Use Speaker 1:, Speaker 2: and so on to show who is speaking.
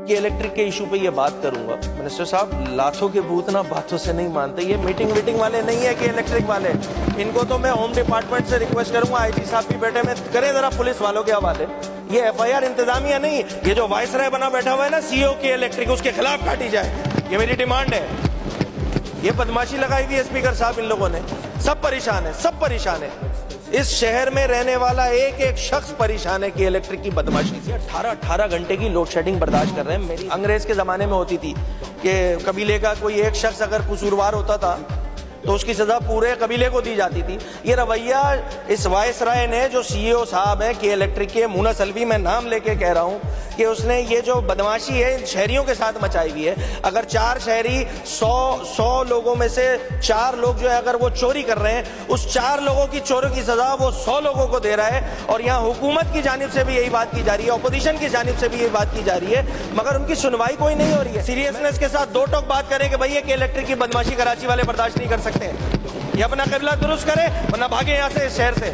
Speaker 1: कि इलेक्ट्रिक के इशू पे ये बात करूंगा। मिनिस्टर साहब, लाखों के भूत ना बातों से नहीं मानते। ये मीटिंग वाले नहीं है कि इलेक्ट्रिक वाले। इनको तो मैं होम डिपार्टमेंट से रिक्वेस्ट करूंगा, आईजी साहब भी बैठे में करें जरा पुलिस वालों के हवाले। ये एफआईआर इंतजामिया नहीं, ये जो वाइसराय बना बैठा हुआ है ना सीईओ के इलेक्ट्रिक, उसके खिलाफ काटी जाए, ये मेरी डिमांड है। ये बदमाशी लगाई हुई है स्पीकर साहब इन लोगों ने। सब परेशान है, सब परेशान है। इस शहर में रहने वाला एक एक शख्स परेशान है कि इलेक्ट्रिक की बदमाशी से 18 घंटे की लोड शेडिंग बर्दाश्त कर रहे हैं। मेरी अंग्रेज के जमाने में होती थी कि कबीले का कोई एक शख्स अगर कसूरवार होता था तो उसकी सजा पूरे कबीले को दी जाती थी। ये रवैया इस वाइसराय ने, जो सीईओ साहब है कि इलेक्ट्रिक के, मुनस अलवी, मैं नाम लेके कह रहा हूं कि उसने ये जो बदमाशी है शहरियों के साथ मचाई हुई है। अगर 4 शहरी 100 लोगों में से 4 लोग जो है अगर वो चोरी कर रहे हैं, उस 4 लोगों की चोरी की सजा वो 100 लोगों को दे रहा है। और यहाँ हुकूमत की जानिब से भी यही बात की जा रही है, अपोजिशन की जानिब से भी यही बात की जा रही है, मगर उनकी सुनवाई कोई नहीं हो रही है। सीरियसनेस के साथ 2 टोक बात करें कि भैया कि इलेक्ट्रिक की बदमाशी कराची वाले बर्दाश्त नहीं कर सकते। ये अपना कबीला दुरुस्त करे वरना भागे यहाँ से, इस शहर से।